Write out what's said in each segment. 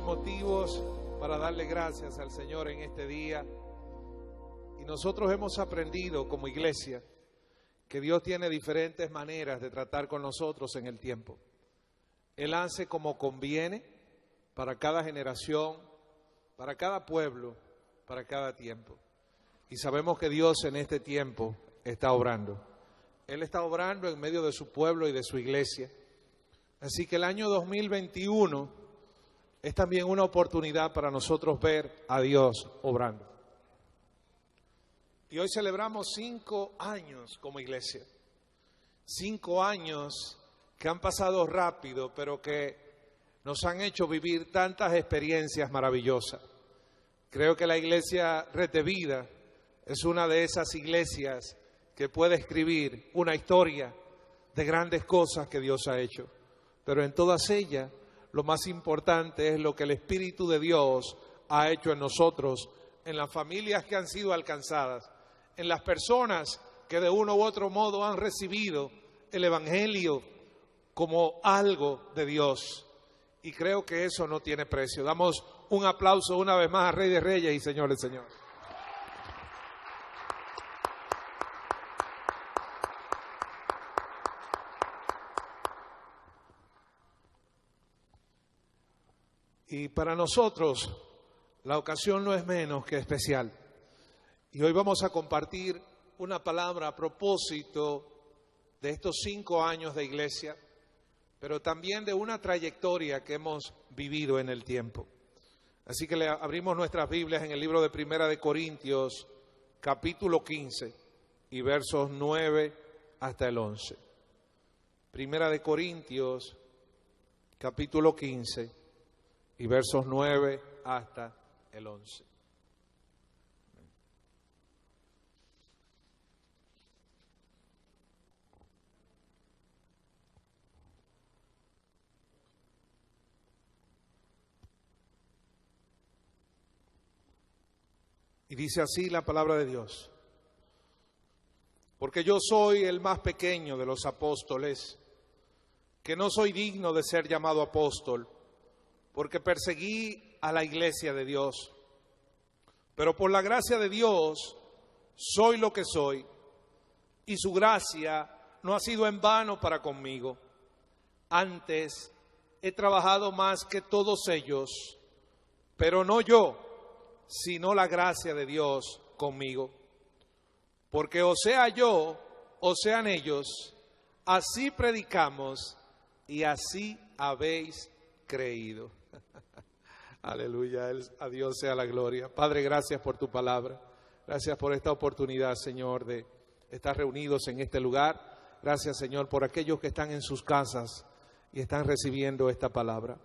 motivos para darle gracias al Señor en este día. Y nosotros hemos aprendido como iglesia que Dios tiene diferentes maneras de tratar con nosotros en el tiempo. Él hace como conviene para cada generación, para cada pueblo, para cada tiempo. Y sabemos que Dios en este tiempo está obrando. Él está obrando en medio de su pueblo y de su iglesia. Así que el año 2021 es también una oportunidad para nosotros ver a Dios obrando. Y hoy celebramos 5 años como iglesia. 5 años que han pasado rápido, pero que nos han hecho vivir tantas experiencias maravillosas. Creo que la iglesia Retevida es una de esas iglesias que puede escribir una historia de grandes cosas que Dios ha hecho. Pero en todas ellas, lo más importante es lo que el Espíritu de Dios ha hecho en nosotros, en las familias que han sido alcanzadas, en las personas que de uno u otro modo han recibido el Evangelio como algo de Dios. Y creo que eso no tiene precio. Damos un aplauso una vez más a Rey de Reyes y Señor de Señores. Y para nosotros la ocasión no es menos que especial. Y hoy vamos a compartir una palabra a propósito de estos 5 años de iglesia, pero también de una trayectoria que hemos vivido en el tiempo. Así que le abrimos nuestras Biblias en el libro de Primera de Corintios, capítulo 15 y versos 9 hasta el 11. Primera de Corintios, capítulo 15 y versos 9 hasta el 11. Y dice así la palabra de Dios: porque yo soy el más pequeño de los apóstoles, que no soy digno de ser llamado apóstol, porque perseguí a la iglesia de Dios. Pero por la gracia de Dios soy lo que soy, y su gracia no ha sido en vano para conmigo. Antes he trabajado más que todos ellos, pero no yo, sino la gracia de Dios conmigo. Porque o sea yo, o sean ellos, así predicamos y así habéis creído. Aleluya, a Dios sea la gloria. Padre, gracias por tu palabra. Gracias por esta oportunidad, Señor, de estar reunidos en este lugar. Gracias, Señor, por aquellos que están en sus casas y están recibiendo esta palabra.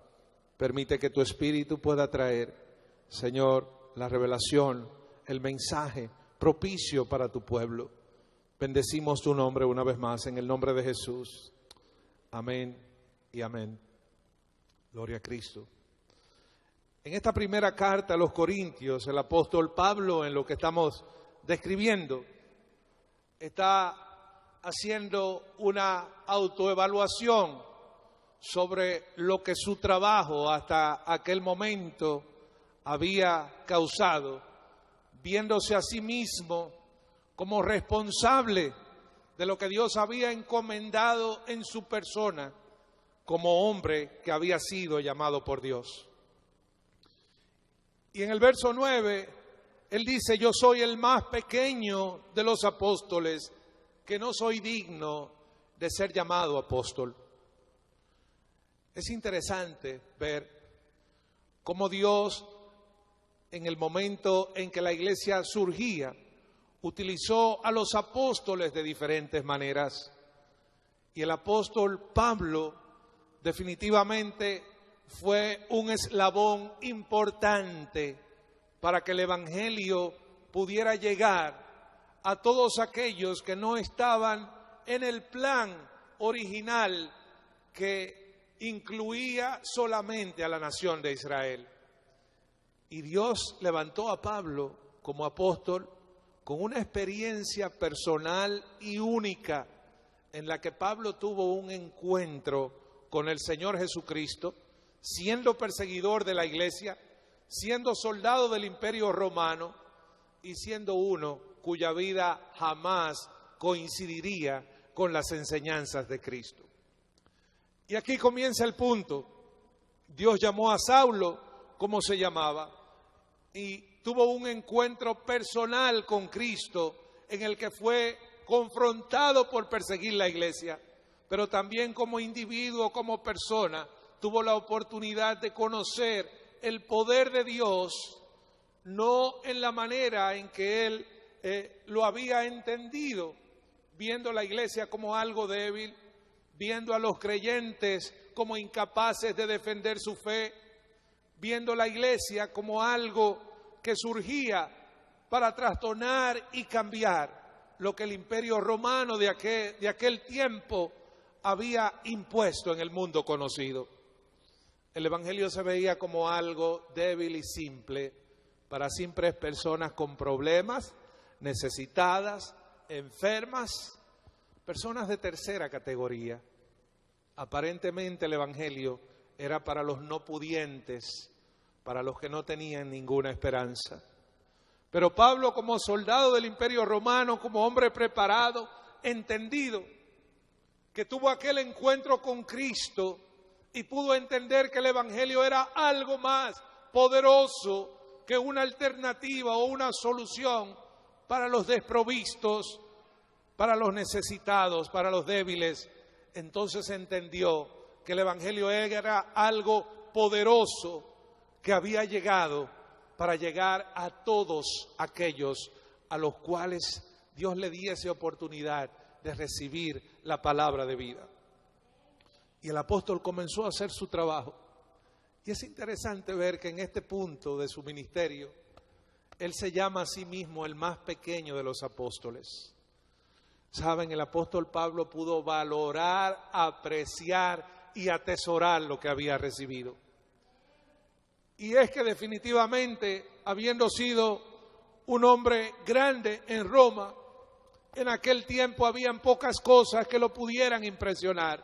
Permite que tu Espíritu pueda traer, Señor, la revelación, el mensaje propicio para tu pueblo. Bendecimos tu nombre una vez más en el nombre de Jesús. Amén y amén. Gloria a Cristo. En esta primera carta a los Corintios, el apóstol Pablo, en lo que estamos describiendo, está haciendo una autoevaluación sobre lo que su trabajo hasta aquel momento había causado, viéndose a sí mismo como responsable de lo que Dios había encomendado en su persona como hombre que había sido llamado por Dios. Y en el verso 9, él dice: yo soy el más pequeño de los apóstoles, que no soy digno de ser llamado apóstol. Es interesante ver cómo Dios, en el momento en que la iglesia surgía, utilizó a los apóstoles de diferentes maneras. Y el apóstol Pablo definitivamente fue un eslabón importante para que el Evangelio pudiera llegar a todos aquellos que no estaban en el plan original que incluía solamente a la nación de Israel. Y Dios levantó a Pablo como apóstol con una experiencia personal y única en la que Pablo tuvo un encuentro con el Señor Jesucristo, siendo perseguidor de la iglesia, siendo soldado del Imperio Romano y siendo uno cuya vida jamás coincidiría con las enseñanzas de Cristo. Y aquí comienza el punto. Dios llamó a Saulo, como se llamaba, y tuvo un encuentro personal con Cristo en el que fue confrontado por perseguir la iglesia, pero también como individuo, como persona, tuvo la oportunidad de conocer el poder de Dios, no en la manera en que él lo había entendido, viendo la iglesia como algo débil, viendo a los creyentes como incapaces de defender su fe, viendo la iglesia como algo que surgía para trastornar y cambiar lo que el Imperio Romano de aquel tiempo había impuesto en el mundo conocido. El Evangelio se veía como algo débil y simple para simples personas con problemas, necesitadas, enfermas, personas de tercera categoría. Aparentemente el Evangelio era para los no pudientes, para los que no tenían ninguna esperanza. Pero Pablo, como soldado del Imperio Romano, como hombre preparado, entendido, que tuvo aquel encuentro con Cristo y pudo entender que el Evangelio era algo más poderoso que una alternativa o una solución para los desprovistos, para los necesitados, para los débiles. Entonces entendió que el Evangelio era algo poderoso que había llegado para llegar a todos aquellos a los cuales Dios le diese oportunidad de recibir la palabra de vida. Y el apóstol comenzó a hacer su trabajo. Y es interesante ver que en este punto de su ministerio, él se llama a sí mismo el más pequeño de los apóstoles. Saben, el apóstol Pablo pudo valorar, apreciar y atesorar lo que había recibido. Y es que definitivamente, habiendo sido un hombre grande en Roma, en aquel tiempo habían pocas cosas que lo pudieran impresionar.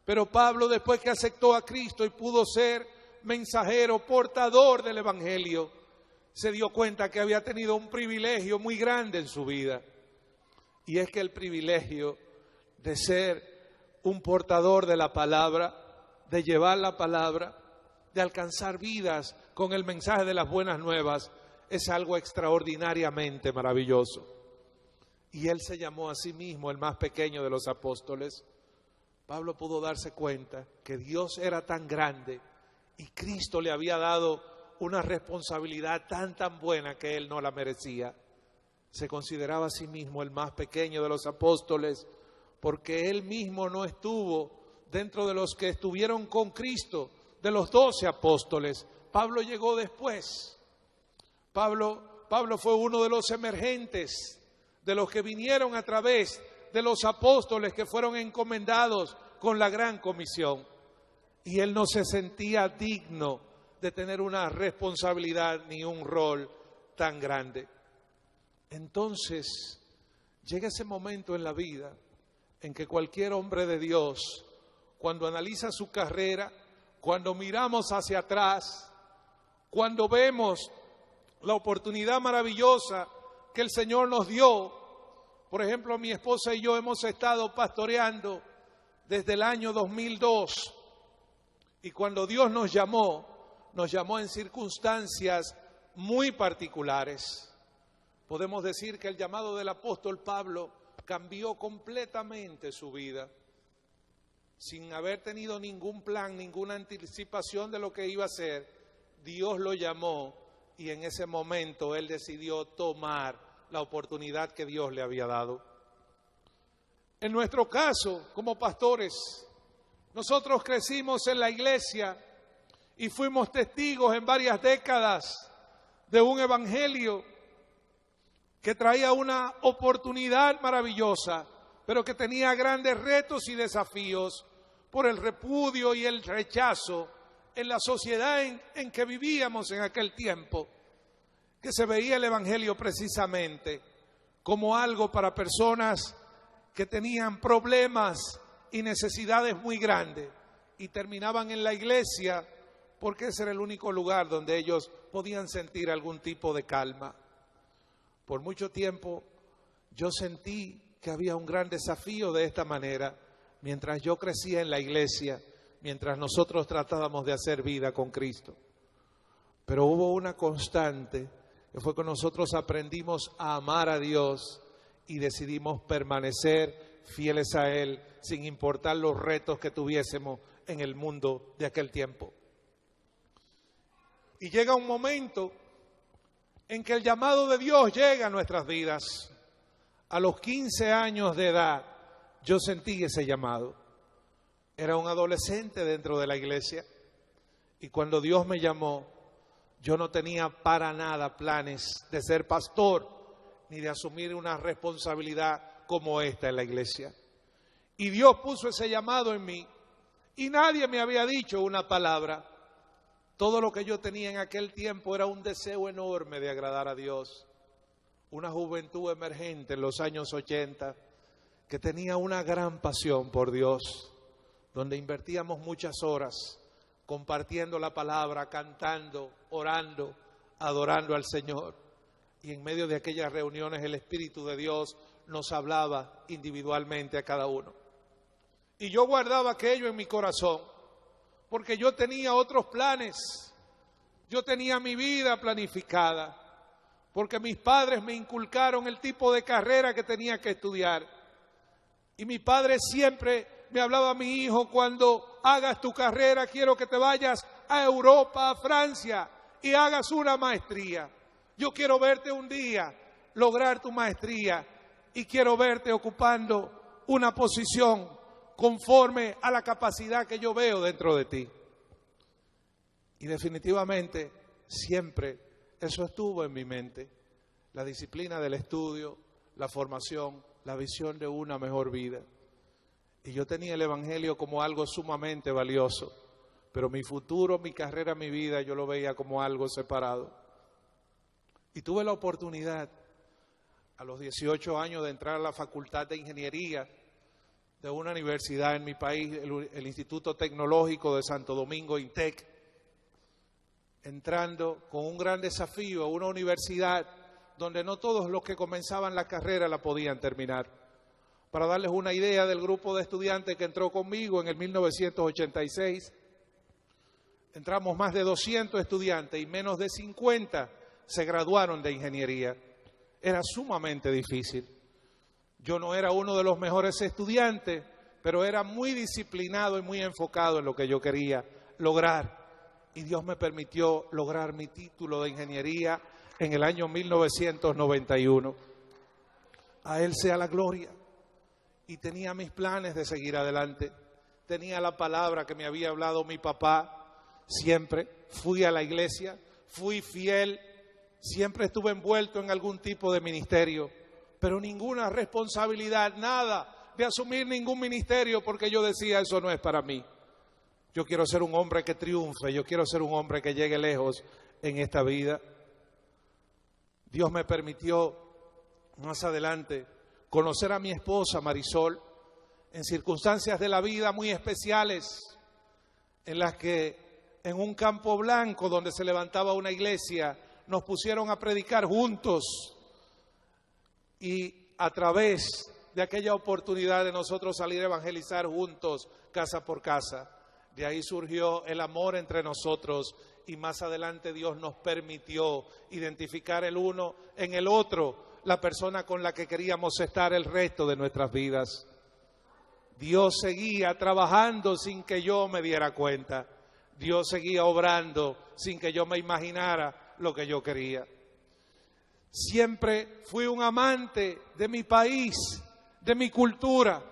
Pero Pablo, después que aceptó a Cristo y pudo ser mensajero, portador del Evangelio, se dio cuenta que había tenido un privilegio muy grande en su vida. Y es que el privilegio de ser un portador de la palabra, de llevar la palabra, de alcanzar vidas con el mensaje de las buenas nuevas, es algo extraordinariamente maravilloso. Y él se llamó a sí mismo el más pequeño de los apóstoles. Pablo pudo darse cuenta que Dios era tan grande y Cristo le había dado una responsabilidad tan buena que él no la merecía. Se consideraba a sí mismo el más pequeño de los apóstoles porque él mismo no estuvo dentro de los que estuvieron con Cristo, de los 12 apóstoles. Pablo llegó después. Pablo fue uno de los emergentes, de los que vinieron a través de los apóstoles que fueron encomendados con la gran comisión. Y él no se sentía digno de tener una responsabilidad ni un rol tan grande. Entonces, llega ese momento en la vida en que cualquier hombre de Dios, cuando analiza su carrera, cuando miramos hacia atrás, cuando vemos la oportunidad maravillosa que el Señor nos dio. Por ejemplo, mi esposa y yo hemos estado pastoreando desde el año 2002 y cuando Dios nos llamó en circunstancias muy particulares. Podemos decir que el llamado del apóstol Pablo cambió completamente su vida, sin haber tenido ningún plan, ninguna anticipación de lo que iba a hacer. Dios lo llamó y en ese momento él decidió tomar la oportunidad que Dios le había dado. En nuestro caso, como pastores, nosotros crecimos en la iglesia y fuimos testigos en varias décadas de un evangelio que traía una oportunidad maravillosa, pero que tenía grandes retos y desafíos por el repudio y el rechazo en la sociedad en que vivíamos en aquel tiempo, que se veía el evangelio precisamente como algo para personas que tenían problemas y necesidades muy grandes y terminaban en la iglesia porque ese era el único lugar donde ellos podían sentir algún tipo de calma. Por mucho tiempo yo sentí que había un gran desafío de esta manera, mientras yo crecía en la iglesia, mientras nosotros tratábamos de hacer vida con Cristo. Pero hubo una constante, que fue que nosotros aprendimos a amar a Dios y decidimos permanecer fieles a Él, sin importar los retos que tuviésemos en el mundo de aquel tiempo. Y llega un momento en que el llamado de Dios llega a nuestras vidas. A los 15 años de edad, yo sentí ese llamado. Era un adolescente dentro de la iglesia y cuando Dios me llamó, yo no tenía para nada planes de ser pastor ni de asumir una responsabilidad como esta en la iglesia. Y Dios puso ese llamado en mí y nadie me había dicho una palabra. Todo lo que yo tenía en aquel tiempo era un deseo enorme de agradar a Dios. Una juventud emergente en los años 80 que tenía una gran pasión por Dios, donde invertíamos muchas horas compartiendo la palabra, cantando, orando, adorando al Señor. Y en medio de aquellas reuniones el Espíritu de Dios nos hablaba individualmente a cada uno. Y yo guardaba aquello en mi corazón, porque yo tenía otros planes, yo tenía mi vida planificada, porque mis padres me inculcaron el tipo de carrera que tenía que estudiar. Y mi padre siempre me hablaba a mi hijo: cuando hagas tu carrera quiero que te vayas a Europa, a Francia y hagas una maestría. Yo quiero verte un día lograr tu maestría y quiero verte ocupando una posición conforme a la capacidad que yo veo dentro de ti. Y definitivamente siempre eso estuvo en mi mente, la disciplina del estudio, la formación, la visión de una mejor vida. Y yo tenía el Evangelio como algo sumamente valioso, pero mi futuro, mi carrera, mi vida, yo lo veía como algo separado. Y tuve la oportunidad a los 18 años de entrar a la Facultad de Ingeniería de una universidad en mi país, el Instituto Tecnológico de Santo Domingo, INTEC, entrando con un gran desafío a una universidad donde no todos los que comenzaban la carrera la podían terminar. Para darles una idea del grupo de estudiantes que entró conmigo en el 1986, entramos más de 200 estudiantes y menos de 50 se graduaron de ingeniería. Era sumamente difícil. Yo no era uno de los mejores estudiantes, pero era muy disciplinado y muy enfocado en lo que yo quería lograr. Y Dios me permitió lograr mi título de ingeniería en el año 1991. A Él sea la gloria. Y tenía mis planes de seguir adelante. Tenía la palabra que me había hablado mi papá. Siempre fui a la iglesia, fui fiel, siempre estuve envuelto en algún tipo de ministerio, pero ninguna responsabilidad, nada de asumir ningún ministerio, porque yo decía: eso no es para mí. Yo quiero ser un hombre que triunfe, yo quiero ser un hombre que llegue lejos en esta vida. Dios me permitió más adelante conocer a mi esposa Marisol en circunstancias de la vida muy especiales, en las que en un campo blanco donde se levantaba una iglesia nos pusieron a predicar juntos, y a través de aquella oportunidad de nosotros salir a evangelizar juntos, casa por casa, de ahí surgió el amor entre nosotros, y más adelante Dios nos permitió identificar el uno en el otro la persona con la que queríamos estar el resto de nuestras vidas. Dios seguía trabajando sin que yo me diera cuenta. Dios seguía obrando sin que yo me imaginara lo que yo quería. Siempre fui un amante de mi país, de mi cultura.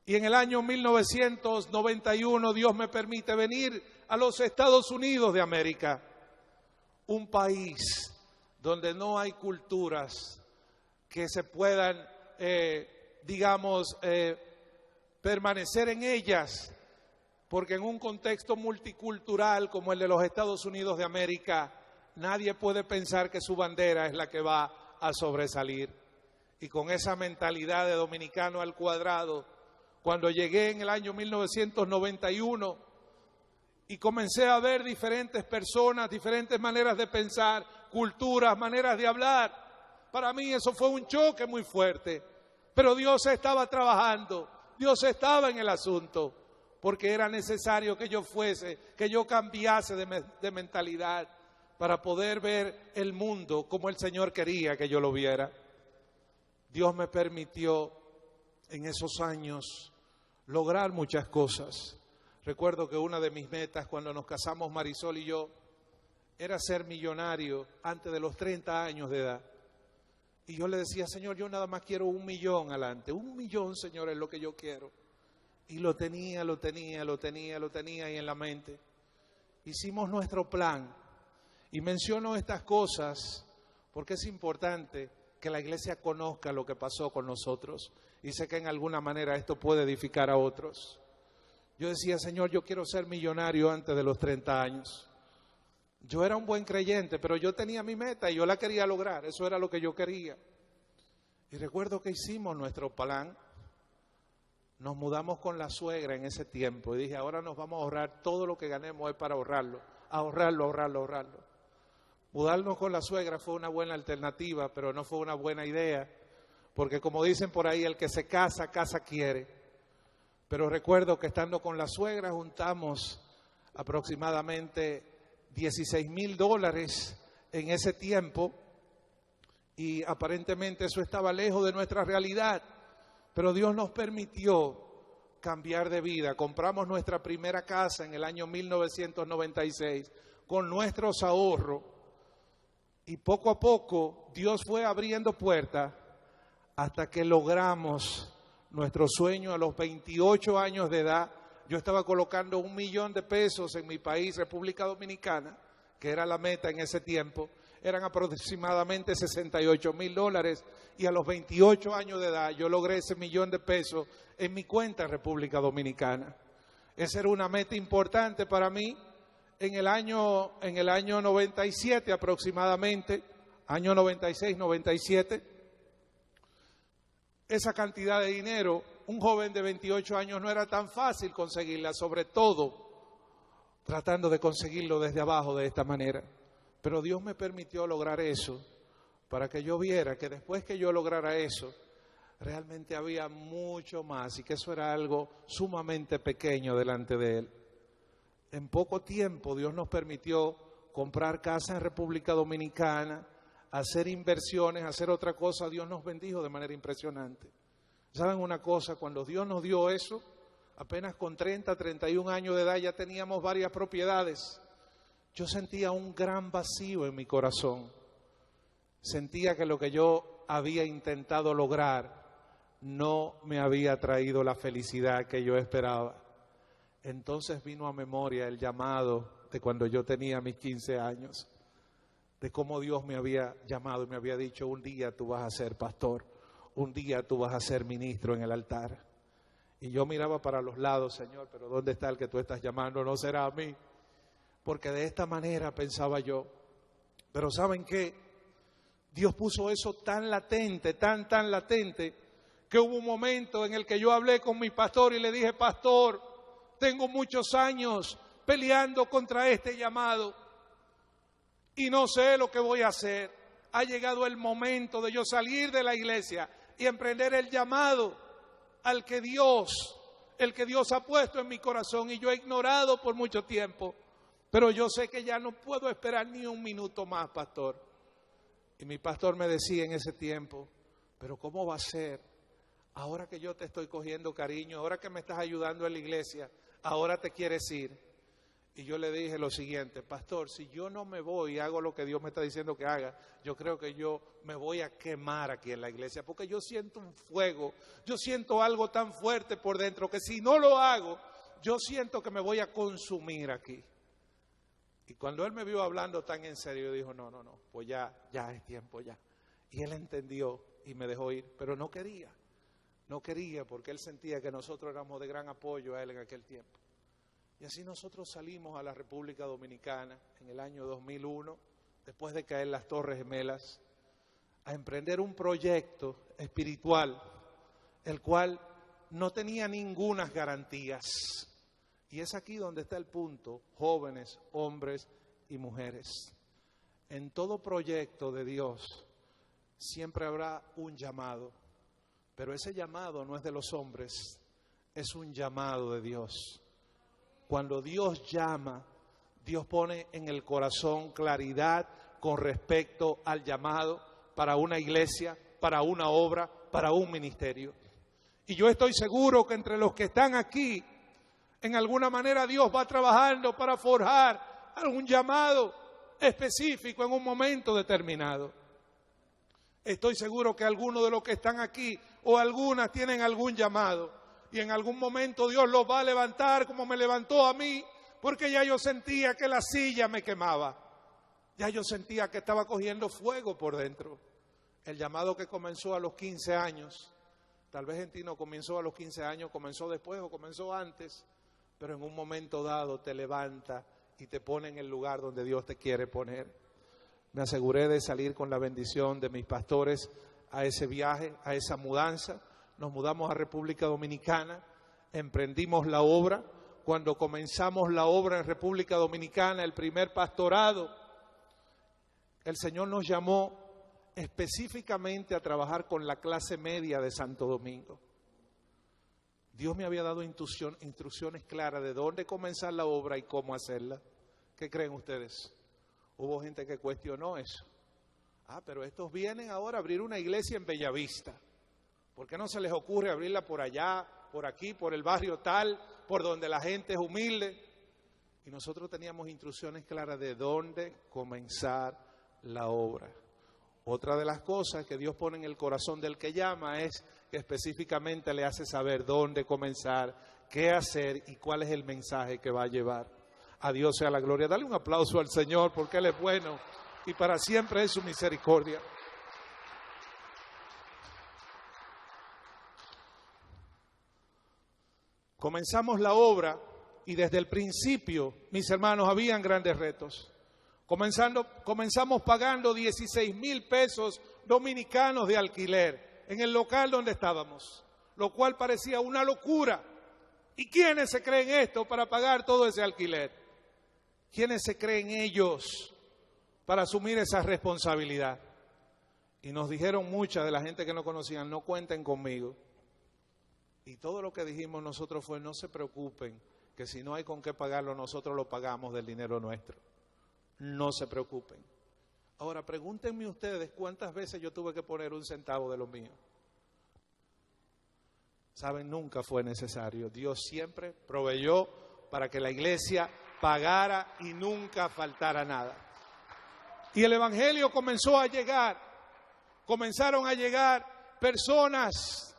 Y en el año 1991 Dios me permite venir a los Estados Unidos de América, un país donde no hay culturas que se puedan, permanecer en ellas, porque en un contexto multicultural como el de los Estados Unidos de América, nadie puede pensar que su bandera es la que va a sobresalir. Y con esa mentalidad de dominicano al cuadrado, cuando llegué en el año 1991 y comencé a ver diferentes personas, diferentes maneras de pensar, culturas, maneras de hablar. Para mí eso fue un choque muy fuerte, pero Dios estaba trabajando, Dios estaba en el asunto, porque era necesario que yo fuese, que yo cambiase de mentalidad para poder ver el mundo como el Señor quería que yo lo viera. Dios me permitió en esos años lograr muchas cosas. Recuerdo que una de mis metas cuando nos casamos Marisol y yo era ser millonario antes de los 30 años de edad. Y yo le decía, Señor, yo nada más quiero 1 millón adelante. 1 millón, Señor, es lo que yo quiero. Y lo tenía ahí en la mente. Hicimos nuestro plan. Y menciono estas cosas porque es importante que la iglesia conozca lo que pasó con nosotros. Y sé que en alguna manera esto puede edificar a otros. Yo decía, Señor, yo quiero ser millonario antes de los 30 años. Yo era un buen creyente, pero yo tenía mi meta y yo la quería lograr. Eso era lo que yo quería. Y recuerdo que hicimos nuestro plan. Nos mudamos con la suegra en ese tiempo. Y dije, ahora nos vamos a ahorrar todo lo que ganemos es para ahorrarlo. Ahorrarlo. Mudarnos con la suegra fue una buena alternativa, pero no fue una buena idea. Porque como dicen por ahí, el que se casa, casa quiere. Pero recuerdo que estando con la suegra juntamos aproximadamente $16,000 en ese tiempo y aparentemente eso estaba lejos de nuestra realidad, pero Dios nos permitió cambiar de vida. Compramos nuestra primera casa en el año 1996 con nuestros ahorros y poco a poco Dios fue abriendo puertas hasta que logramos nuestro sueño a los 28 años de edad. Yo estaba colocando $1 millón en mi país, República Dominicana, que era la meta en ese tiempo. Eran aproximadamente $68,000 y a los 28 años de edad yo logré ese $1 millón en mi cuenta en República Dominicana. Esa era una meta importante para mí. En el año 97 aproximadamente, año 96, 97, esa cantidad de dinero, un joven de 28 años no era tan fácil conseguirla, sobre todo tratando de conseguirlo desde abajo de esta manera. Pero Dios me permitió lograr eso para que yo viera que después que yo lograra eso, realmente había mucho más y que eso era algo sumamente pequeño delante de Él. En poco tiempo Dios nos permitió comprar casa en República Dominicana, hacer inversiones, hacer otra cosa. Dios nos bendijo de manera impresionante. ¿Saben una cosa? Cuando Dios nos dio eso, apenas con 30, 31 años de edad ya teníamos varias propiedades. Yo sentía un gran vacío en mi corazón. Sentía que lo que yo había intentado lograr no me había traído la felicidad que yo esperaba. Entonces vino a memoria el llamado de cuando yo tenía mis 15 años, de cómo Dios me había llamado y me había dicho, un día tú vas a ser pastor, un día tú vas a ser ministro en el altar. Y yo miraba para los lados, Señor, pero ¿dónde está el que tú estás llamando? No será a mí. Porque de esta manera pensaba yo. Pero ¿saben qué? Dios puso eso tan latente, tan latente, que hubo un momento en el que yo hablé con mi pastor y le dije, pastor, tengo muchos años peleando contra este llamado y no sé lo que voy a hacer. Ha llegado el momento de yo salir de la iglesia y emprender el llamado al que Dios, el que Dios ha puesto en mi corazón y yo he ignorado por mucho tiempo. Pero yo sé que ya no puedo esperar ni un minuto más, pastor. Y mi pastor me decía en ese tiempo, pero ¿cómo va a ser? Ahora que yo te estoy cogiendo cariño, ahora que me estás ayudando en la iglesia, ahora te quieres ir. Y yo le dije lo siguiente, pastor, si yo no me voy y hago lo que Dios me está diciendo que haga, yo creo que yo me voy a quemar aquí en la iglesia, porque yo siento un fuego, yo siento algo tan fuerte por dentro que si no lo hago, yo siento que me voy a consumir aquí. Y cuando él me vio hablando tan en serio, dijo, no, pues ya es tiempo ya. Y él entendió y me dejó ir, pero no quería porque él sentía que nosotros éramos de gran apoyo a él en aquel tiempo. Y así nosotros salimos a la República Dominicana en el año 2001, después de caer las Torres Gemelas, a emprender un proyecto espiritual, el cual no tenía ninguna garantías. Y es aquí donde está el punto, jóvenes, hombres y mujeres. En todo proyecto de Dios siempre habrá un llamado, pero ese llamado no es de los hombres, es un llamado de Dios. Cuando Dios llama, Dios pone en el corazón claridad con respecto al llamado para una iglesia, para una obra, para un ministerio. Y yo estoy seguro que entre los que están aquí, en alguna manera Dios va trabajando para forjar algún llamado específico en un momento determinado. Estoy seguro que algunos de los que están aquí o algunas tienen algún llamado y en algún momento Dios los va a levantar como me levantó a mí, porque ya yo sentía que la silla me quemaba, ya yo sentía que estaba cogiendo fuego por dentro. El llamado que comenzó a los 15 años, tal vez en ti no comenzó a los 15 años, comenzó después o comenzó antes, pero en un momento dado te levanta y te pone en el lugar donde Dios te quiere poner. Me aseguré de salir con la bendición de mis pastores a ese viaje, a esa mudanza. Nos mudamos a República Dominicana, emprendimos la obra. Cuando comenzamos la obra en República Dominicana, el primer pastorado, el Señor nos llamó específicamente a trabajar con la clase media de Santo Domingo. Dios me había dado instrucciones claras de dónde comenzar la obra y cómo hacerla. ¿Qué creen ustedes? Hubo gente que cuestionó eso. Pero estos vienen ahora a abrir una iglesia en Bellavista. ¿Por qué no se les ocurre abrirla por allá, por aquí, por el barrio tal, por donde la gente es humilde? Y nosotros teníamos instrucciones claras de dónde comenzar la obra. Otra de las cosas que Dios pone en el corazón del que llama es que específicamente le hace saber dónde comenzar, qué hacer y cuál es el mensaje que va a llevar. A Dios sea la gloria. Dale un aplauso al Señor porque Él es bueno y para siempre es su misericordia. Comenzamos la obra y desde el principio, mis hermanos, habían grandes retos. Comenzamos pagando 16,000 pesos dominicanos de alquiler en el local donde estábamos, lo cual parecía una locura. ¿Y quiénes se creen esto para pagar todo ese alquiler? ¿Quiénes se creen ellos para asumir esa responsabilidad? Y nos dijeron mucha de la gente que no conocían, no cuenten conmigo. Y todo lo que dijimos nosotros fue, no se preocupen, que si no hay con qué pagarlo, nosotros lo pagamos del dinero nuestro. No se preocupen. Ahora, pregúntenme ustedes cuántas veces yo tuve que poner un centavo de lo mío. Saben, nunca fue necesario. Dios siempre proveyó para que la iglesia pagara y nunca faltara nada. Y el evangelio comenzó a llegar. Comenzaron a llegar personas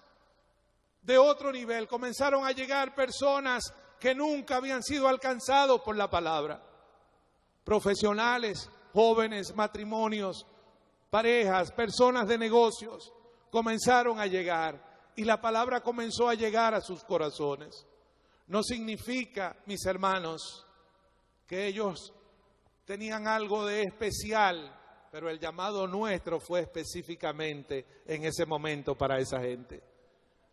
de otro nivel. Comenzaron a llegar personas que nunca habían sido alcanzados por la palabra. Profesionales, jóvenes, matrimonios, parejas, personas de negocios, comenzaron a llegar y la palabra comenzó a llegar a sus corazones. No significa, mis hermanos, que ellos tenían algo de especial, pero el llamado nuestro fue específicamente en ese momento para esa gente.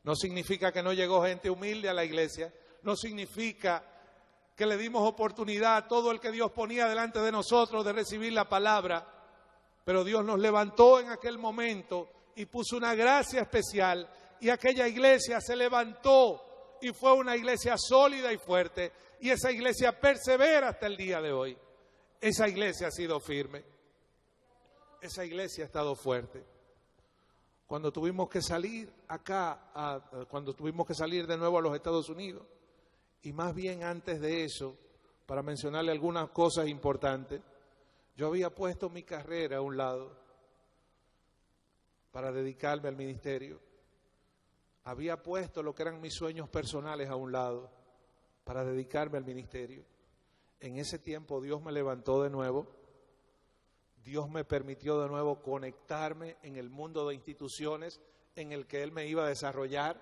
No significa que no llegó gente humilde a la iglesia, no significa que le dimos oportunidad a todo el que Dios ponía delante de nosotros de recibir la palabra, pero Dios nos levantó en aquel momento y puso una gracia especial y aquella iglesia se levantó y fue una iglesia sólida y fuerte y esa iglesia persevera hasta el día de hoy. Esa iglesia ha sido firme, esa iglesia ha estado fuerte. Cuando tuvimos que salir cuando tuvimos que salir de nuevo a los Estados Unidos, y más bien antes de eso, para mencionarle algunas cosas importantes, yo había puesto mi carrera a un lado para dedicarme al ministerio. Había puesto lo que eran mis sueños personales a un lado para dedicarme al ministerio. En ese tiempo Dios me levantó de nuevo. Dios me permitió de nuevo conectarme en el mundo de instituciones en el que Él me iba a desarrollar.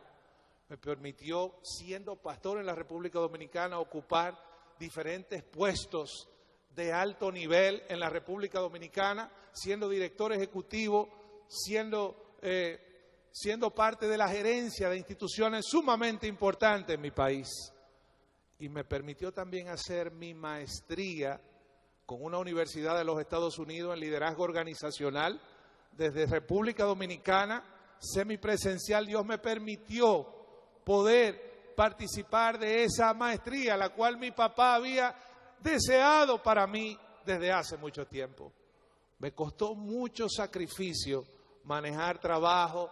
Me permitió, siendo pastor en la República Dominicana, ocupar diferentes puestos de alto nivel en la República Dominicana, siendo director ejecutivo, siendo siendo parte de la gerencia de instituciones sumamente importantes en mi país. Y me permitió también hacer mi maestría con una universidad de los Estados Unidos en liderazgo organizacional desde República Dominicana, semipresencial. Dios me permitió poder participar de esa maestría, la cual mi papá había deseado para mí desde hace mucho tiempo. Me costó mucho sacrificio manejar trabajo,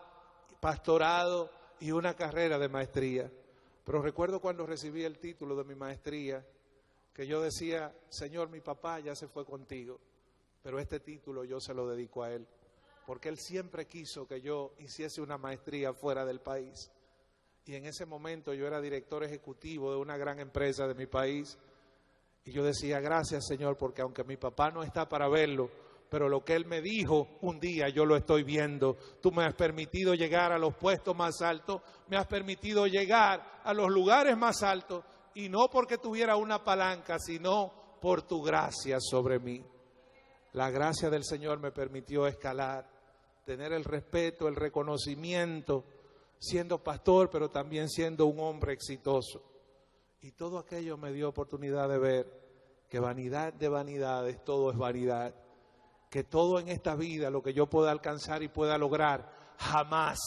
pastorado y una carrera de maestría. Pero recuerdo cuando recibí el título de mi maestría, que yo decía, Señor, mi papá ya se fue contigo, pero este título yo se lo dedico a Él, porque Él siempre quiso que yo hiciese una maestría fuera del país. Y en ese momento yo era director ejecutivo de una gran empresa de mi país, y yo decía, gracias Señor, porque aunque mi papá no está para verlo, pero lo que Él me dijo un día yo lo estoy viendo. Tú me has permitido llegar a los puestos más altos, me has permitido llegar a los lugares más altos, y no porque tuviera una palanca, sino por tu gracia sobre mí. La gracia del Señor me permitió escalar, tener el respeto, el reconocimiento, siendo pastor, pero también siendo un hombre exitoso. Y todo aquello me dio oportunidad de ver que vanidad de vanidades, todo es vanidad. Que todo en esta vida, lo que yo pueda alcanzar y pueda lograr, jamás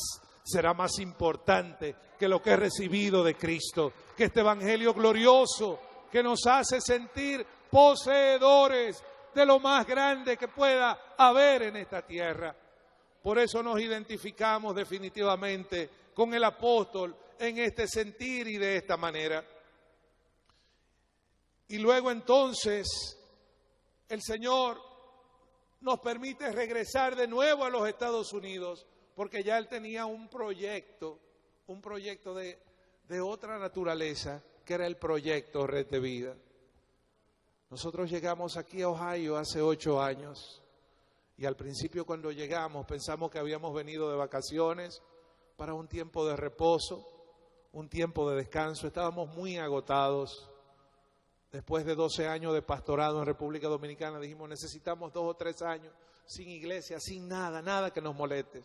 será más importante que lo que he recibido de Cristo. Que este evangelio glorioso que nos hace sentir poseedores de lo más grande que pueda haber en esta tierra. Por eso nos identificamos definitivamente con el apóstol en este sentir y de esta manera. Y luego entonces el Señor nos permite regresar de nuevo a los Estados Unidos, porque ya Él tenía un proyecto de otra naturaleza, que era el proyecto Red de Vida. Nosotros llegamos aquí a Ohio hace 8 años, y al principio cuando llegamos pensamos que habíamos venido de vacaciones para un tiempo de reposo, un tiempo de descanso. Estábamos muy agotados. Después de 12 años de pastorado en República Dominicana, dijimos, necesitamos 2 o 3 años sin iglesia, sin nada, nada que nos moleste.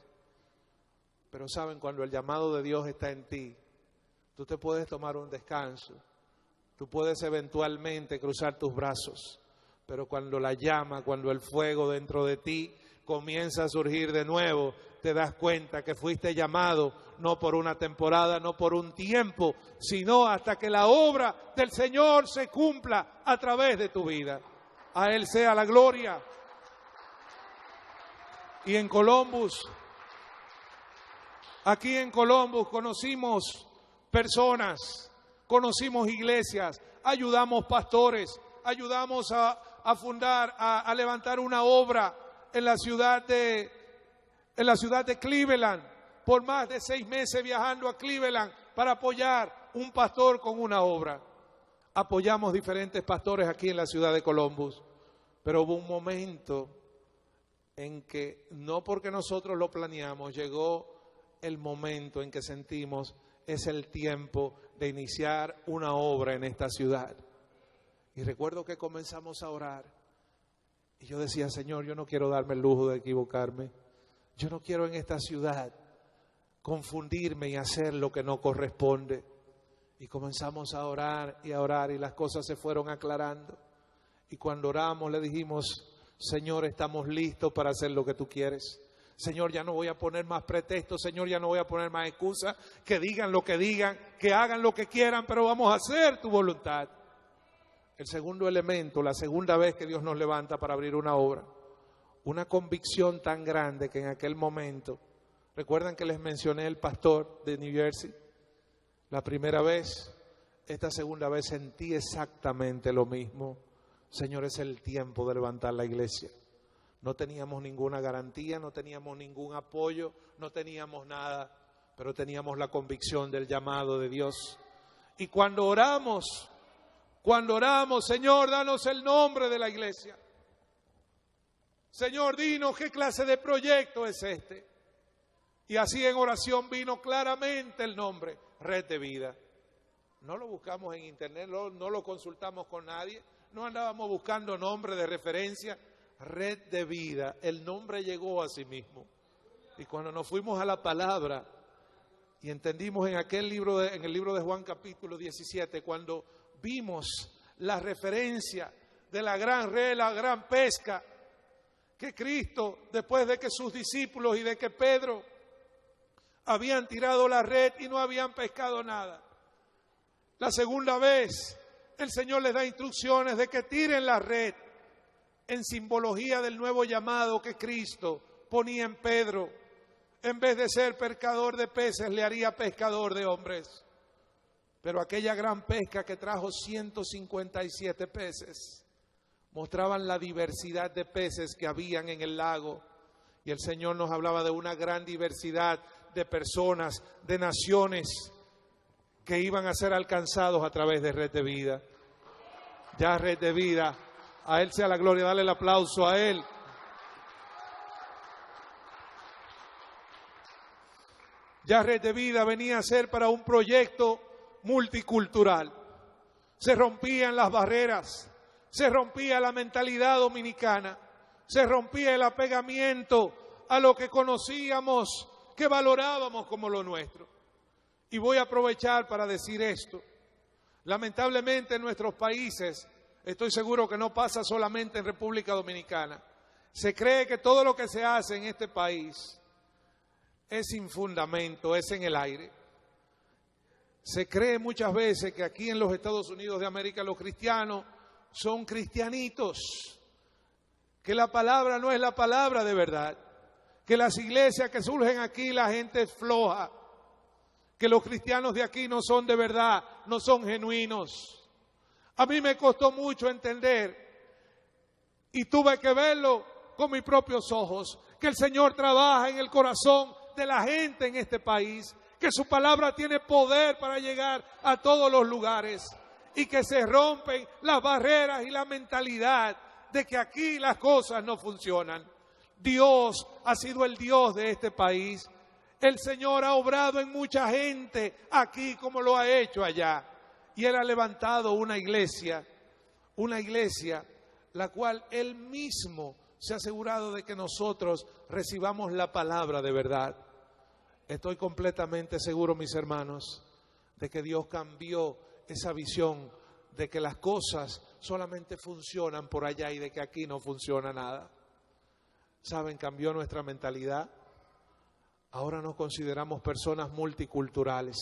Pero saben, cuando el llamado de Dios está en ti, tú te puedes tomar un descanso, tú puedes eventualmente cruzar tus brazos, pero cuando la llama, cuando el fuego dentro de ti comienza a surgir de nuevo, te das cuenta que fuiste llamado no por una temporada, no por un tiempo, sino hasta que la obra del Señor se cumpla a través de tu vida. A Él sea la gloria. Y en Columbus, aquí en Columbus conocimos personas, conocimos iglesias, ayudamos pastores, ayudamos a fundar, a levantar una obra en la ciudad de Cleveland, por más de 6 meses viajando a Cleveland para apoyar un pastor con una obra. Apoyamos diferentes pastores aquí en la ciudad de Columbus, pero hubo un momento en que, no porque nosotros lo planeamos, llegó el momento en que sentimos es el tiempo de iniciar una obra en esta ciudad. Y recuerdo que comenzamos a orar, y yo decía, Señor, yo no quiero darme el lujo de equivocarme. Yo no quiero en esta ciudad confundirme y hacer lo que no corresponde. Y comenzamos a orar, y las cosas se fueron aclarando. Y cuando oramos le dijimos, Señor, estamos listos para hacer lo que tú quieres. Señor, ya no voy a poner más pretextos, Señor, ya no voy a poner más excusas, que digan lo que digan, que hagan lo que quieran, pero vamos a hacer tu voluntad. El segundo elemento, la segunda vez que Dios nos levanta para abrir una obra, una convicción tan grande que en aquel momento, recuerdan que les mencioné el pastor de New Jersey, la primera vez, esta segunda vez sentí exactamente lo mismo. Señor, es el tiempo de levantar la iglesia. No teníamos ninguna garantía, no teníamos ningún apoyo, no teníamos nada, pero teníamos la convicción del llamado de Dios. Y cuando oramos, Señor, danos el nombre de la iglesia. Señor, dinos qué clase de proyecto es este. Y así en oración vino claramente el nombre, Red de Vida. No lo buscamos en internet, no lo consultamos con nadie, no andábamos buscando nombre de referencia. Red de Vida, el nombre llegó a sí mismo. Y cuando nos fuimos a la palabra y entendimos en el libro de Juan capítulo 17, cuando vimos la referencia de la gran red, la gran pesca, que Cristo, después de que sus discípulos y de que Pedro habían tirado la red y no habían pescado nada, la segunda vez el Señor les da instrucciones de que tiren la red en simbología del nuevo llamado que Cristo ponía en Pedro. En vez de ser pescador de peces, le haría pescador de hombres. Pero aquella gran pesca que trajo 157 peces, mostraban la diversidad de peces que habían en el lago. Y el Señor nos hablaba de una gran diversidad de personas, de naciones, que iban a ser alcanzados a través de Red de Vida. Ya Red de Vida, a Él sea la gloria, dale el aplauso a Él. Ya Red de Vida venía a ser para un proyecto multicultural. Se rompían las barreras, se rompía la mentalidad dominicana, se rompía el apegamiento a lo que conocíamos, que valorábamos como lo nuestro. Y voy a aprovechar para decir esto. Lamentablemente en nuestros países, estoy seguro que no pasa solamente en República Dominicana, se cree que todo lo que se hace en este país es sin fundamento, es en el aire. Se cree muchas veces que aquí en los Estados Unidos de América los cristianos son cristianitos, que la palabra no es la palabra de verdad, que las iglesias que surgen aquí la gente es floja, que los cristianos de aquí no son de verdad, no son genuinos. A mí me costó mucho entender y tuve que verlo con mis propios ojos, que el Señor trabaja en el corazón de la gente en este país, que su palabra tiene poder para llegar a todos los lugares y que se rompen las barreras y la mentalidad de que aquí las cosas no funcionan. Dios ha sido el Dios de este país. El Señor ha obrado en mucha gente aquí como lo ha hecho allá. Y Él ha levantado una iglesia la cual Él mismo se ha asegurado de que nosotros recibamos la palabra de verdad. Estoy completamente seguro, mis hermanos, de que Dios cambió esa visión de que las cosas solamente funcionan por allá y de que aquí no funciona nada. ¿Saben? Cambió nuestra mentalidad. Ahora nos consideramos personas multiculturales.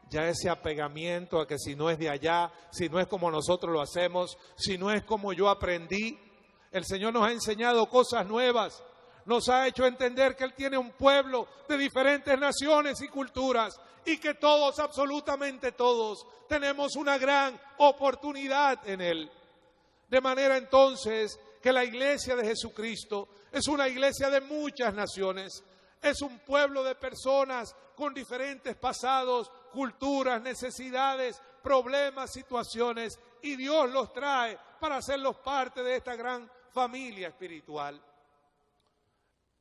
Ya ese apegamiento a que si no es de allá, si no es como nosotros lo hacemos, si no es como yo aprendí, el Señor nos ha enseñado cosas nuevas. Nos ha hecho entender que Él tiene un pueblo de diferentes naciones y culturas y que todos, absolutamente todos, tenemos una gran oportunidad en Él. De manera entonces que la iglesia de Jesucristo es una iglesia de muchas naciones, es un pueblo de personas con diferentes pasados, culturas, necesidades, problemas, situaciones, y Dios los trae para hacerlos parte de esta gran familia espiritual.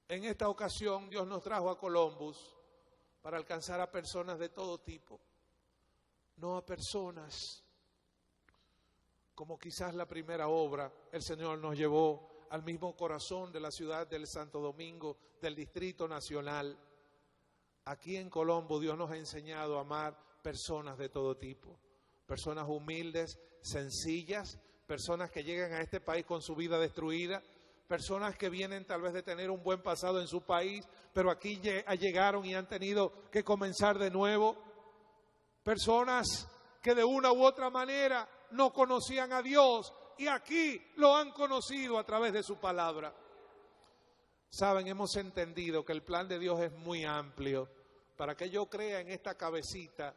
En esta ocasión Dios nos trajo a Columbus para alcanzar a personas de todo tipo, no a personas como quizás la primera obra. El Señor nos llevó al mismo corazón de la ciudad del Santo Domingo, del Distrito Nacional. Aquí en Colombo Dios nos ha enseñado a amar personas de todo tipo, personas humildes, sencillas, personas que llegan a este país con su vida destruida, personas que vienen tal vez de tener un buen pasado en su país, pero aquí llegaron y han tenido que comenzar de nuevo. Personas que de una u otra manera no conocían a Dios y aquí lo han conocido a través de su palabra. Saben, hemos entendido que el plan de Dios es muy amplio para que yo crea en esta cabecita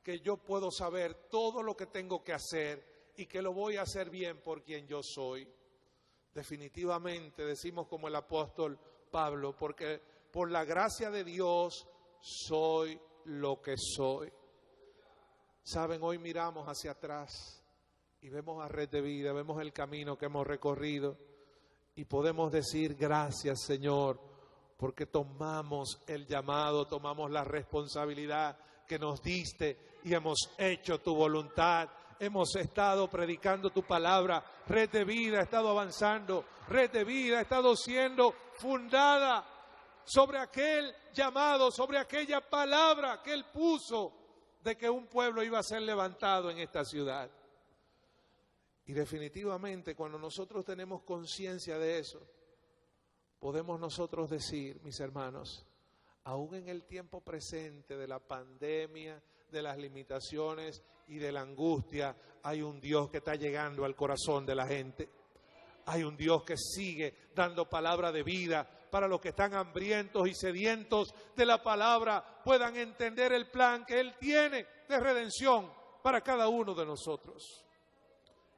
que yo puedo saber todo lo que tengo que hacer y que lo voy a hacer bien por quien yo soy. Definitivamente decimos como el apóstol Pablo, porque por la gracia de Dios soy lo que soy. Saben, hoy miramos hacia atrás y vemos a Red de Vida, vemos el camino que hemos recorrido y podemos decir gracias, Señor, porque tomamos el llamado, tomamos la responsabilidad que nos diste y hemos hecho tu voluntad. Hemos estado predicando tu palabra. Red de Vida ha estado avanzando. Red de Vida ha estado siendo fundada sobre aquel llamado, sobre aquella palabra que Él puso de que un pueblo iba a ser levantado en esta ciudad. Y definitivamente cuando nosotros tenemos conciencia de eso, podemos nosotros decir, mis hermanos, aún en el tiempo presente de la pandemia, de las limitaciones y de la angustia, hay un Dios que está llegando al corazón de la gente. Hay un Dios que sigue dando palabra de vida para los que están hambrientos y sedientos de la palabra, puedan entender el plan que Él tiene de redención para cada uno de nosotros.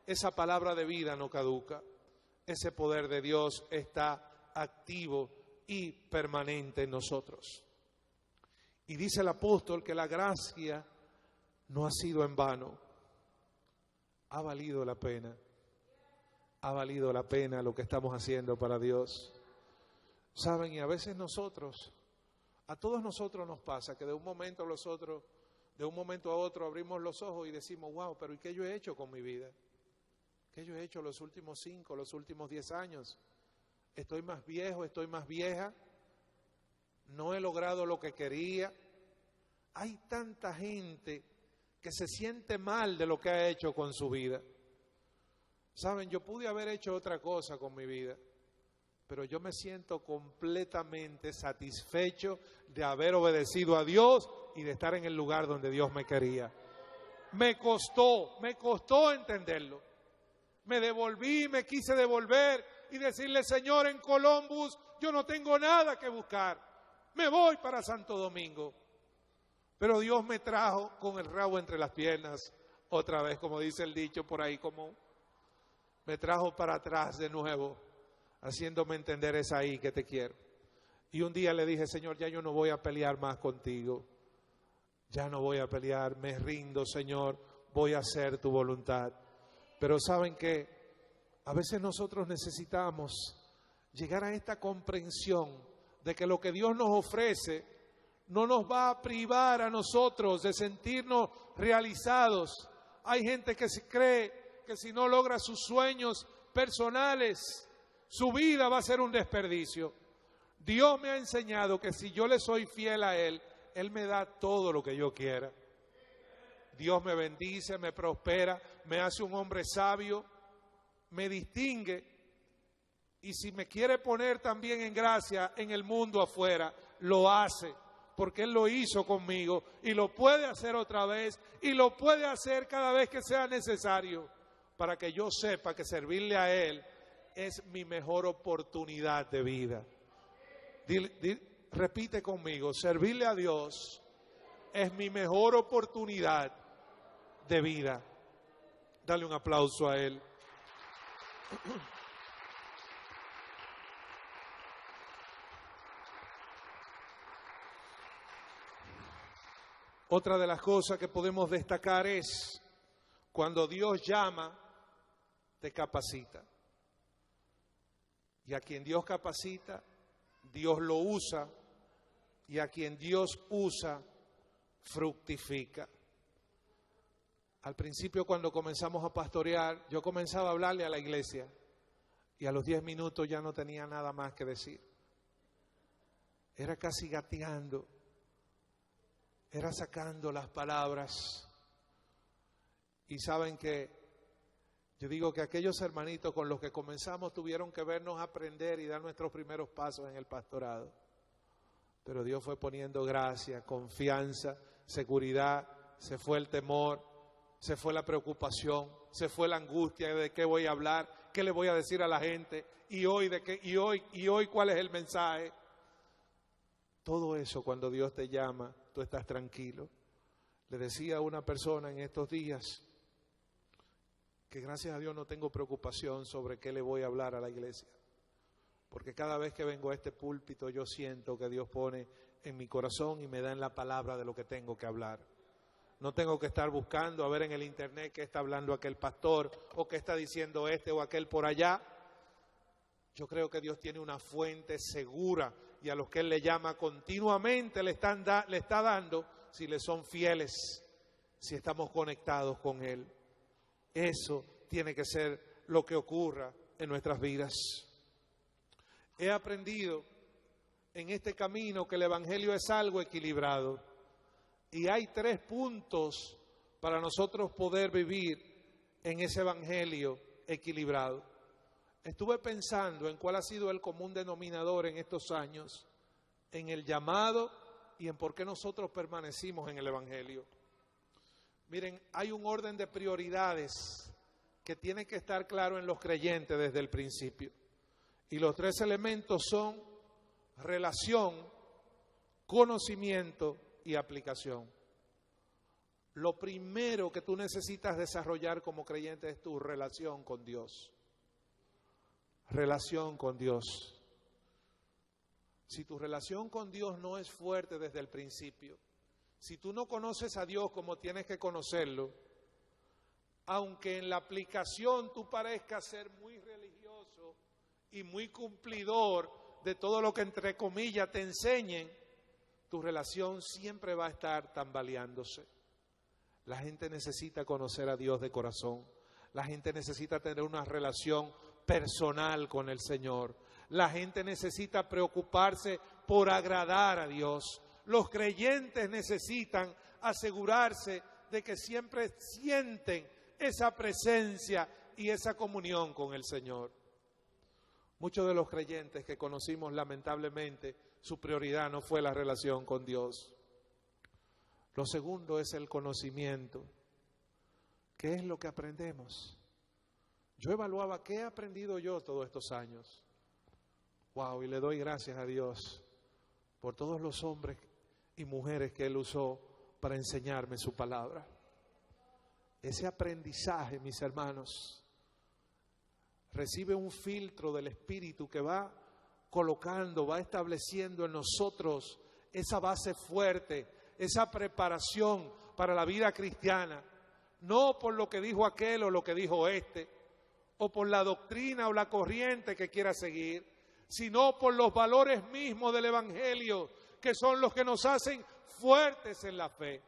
Esa palabra de vida no caduca. Ese poder de Dios está activo y permanente en nosotros. Y dice el apóstol que la gracia no ha sido en vano. Ha valido la pena. Ha valido la pena lo que estamos haciendo para Dios. Saben, y a veces a todos nosotros nos pasa que de un momento a otro abrimos los ojos y decimos, wow, pero ¿y qué yo he hecho con mi vida? ¿Qué yo he hecho los últimos 5, los últimos 10 años? Estoy más viejo, estoy más vieja, no he logrado lo que quería. Hay tanta gente que se siente mal de lo que ha hecho con su vida. Saben, yo pude haber hecho otra cosa con mi vida, pero yo me siento completamente satisfecho de haber obedecido a Dios y de estar en el lugar donde Dios me quería. Me costó entenderlo. Me quise devolver y decirle, Señor, en Columbus yo no tengo nada que buscar. Me voy para Santo Domingo. Pero Dios me trajo con el rabo entre las piernas, otra vez, como dice el dicho por ahí común. Me trajo para atrás de nuevo, haciéndome entender es ahí que te quiero. Y un día le dije, Señor, ya yo no voy a pelear más contigo. Ya no voy a pelear, me rindo, Señor, voy a hacer tu voluntad. Pero ¿saben qué? A veces nosotros necesitamos llegar a esta comprensión de que lo que Dios nos ofrece no nos va a privar a nosotros de sentirnos realizados. Hay gente que se cree que si no logra sus sueños personales, su vida va a ser un desperdicio. Dios me ha enseñado que si yo le soy fiel a Él, Él me da todo lo que yo quiera. Dios me bendice, me prospera, me hace un hombre sabio, me distingue. Y si me quiere poner también en gracia en el mundo afuera, lo hace. Porque Él lo hizo conmigo y lo puede hacer otra vez y lo puede hacer cada vez que sea necesario, para que yo sepa que servirle a Él es mi mejor oportunidad de vida. Repite conmigo, servirle a Dios es mi mejor oportunidad de vida. Dale un aplauso a Él. Otra de las cosas que podemos destacar es cuando Dios llama, te capacita. Y a quien Dios capacita, Dios lo usa, y a quien Dios usa, fructifica. Al principio, cuando comenzamos a pastorear, yo comenzaba a hablarle a la iglesia y a los 10 minutos ya no tenía nada más que decir. Era casi gateando, era sacando las palabras. Y saben que yo digo que aquellos hermanitos con los que comenzamos tuvieron que vernos aprender y dar nuestros primeros pasos en el pastorado. Pero Dios fue poniendo gracia, confianza, seguridad, se fue el temor, se fue la preocupación, se fue la angustia de qué voy a hablar, qué le voy a decir a la gente, y hoy cuál es el mensaje. Todo eso, cuando Dios te llama, tú estás tranquilo. Le decía a una persona en estos días que gracias a Dios no tengo preocupación sobre qué le voy a hablar a la iglesia, porque cada vez que vengo a este púlpito yo siento que Dios pone en mi corazón y me da en la palabra de lo que tengo que hablar. No tengo que estar buscando a ver en el internet qué está hablando aquel pastor o qué está diciendo este o aquel por allá. Yo creo que Dios tiene una fuente segura y a los que Él le llama continuamente le está dando, si le son fieles, si estamos conectados con Él. Eso tiene que ser lo que ocurra en nuestras vidas. He aprendido en este camino que el Evangelio es algo equilibrado. Y hay 3 puntos para nosotros poder vivir en ese Evangelio equilibrado. Estuve pensando en cuál ha sido el común denominador en estos años, en el llamado y en por qué nosotros permanecimos en el Evangelio. Miren, hay un orden de prioridades que tiene que estar claro en los creyentes desde el principio. Y los 3 elementos son relación, conocimiento y aplicación. Lo primero que tú necesitas desarrollar como creyente es tu relación con Dios. Relación con Dios. Si tu relación con Dios no es fuerte desde el principio, si tú no conoces a Dios como tienes que conocerlo, aunque en la aplicación tú parezcas ser muy religioso y muy cumplidor de todo lo que entre comillas te enseñen, tu relación siempre va a estar tambaleándose. La gente necesita conocer a Dios de corazón. La gente necesita tener una relación personal con el Señor. La gente necesita preocuparse por agradar a Dios. Los creyentes necesitan asegurarse de que siempre sienten esa presencia y esa comunión con el Señor. Muchos de los creyentes que conocimos, lamentablemente, su prioridad no fue la relación con Dios. Lo segundo es el conocimiento. ¿Qué es lo que aprendemos? Yo evaluaba qué he aprendido yo todos estos años. Wow, y le doy gracias a Dios por todos los hombres y mujeres que Él usó para enseñarme su palabra. Ese aprendizaje, mis hermanos, recibe un filtro del Espíritu que va colocando, va estableciendo en nosotros esa base fuerte, esa preparación para la vida cristiana, no por lo que dijo aquel o lo que dijo este, o por la doctrina o la corriente que quiera seguir, sino por los valores mismos del Evangelio, que son los que nos hacen fuertes en la fe.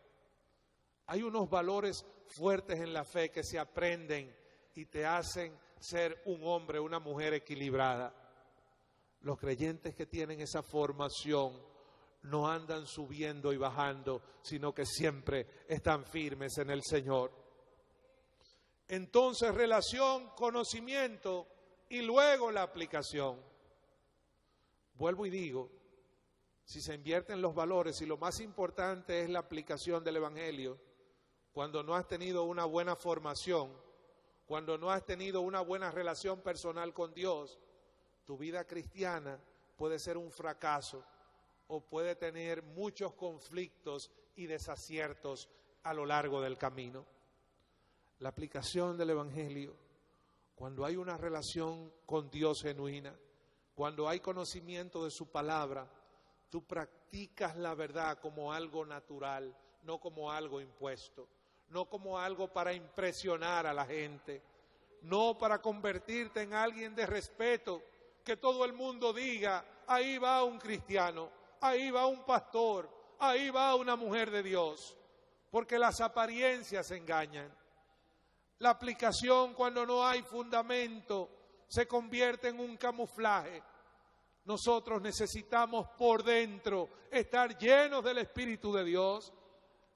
Hay unos valores fuertes en la fe que se aprenden y te hacen ser un hombre, una mujer equilibrada. Los creyentes que tienen esa formación no andan subiendo y bajando, sino que siempre están firmes en el Señor. Entonces, relación, conocimiento y luego la aplicación. Vuelvo y digo, si se invierten los valores y lo más importante es la aplicación del Evangelio, cuando no has tenido una buena formación, cuando no has tenido una buena relación personal con Dios, tu vida cristiana puede ser un fracaso o puede tener muchos conflictos y desaciertos a lo largo del camino. La aplicación del Evangelio, cuando hay una relación con Dios genuina, cuando hay conocimiento de su palabra, tú practicas la verdad como algo natural, no como algo impuesto, no como algo para impresionar a la gente, no para convertirte en alguien de respeto, que todo el mundo diga, ahí va un cristiano, ahí va un pastor, ahí va una mujer de Dios, porque las apariencias engañan. La aplicación, cuando no hay fundamento, se convierte en un camuflaje. Nosotros necesitamos por dentro estar llenos del Espíritu de Dios,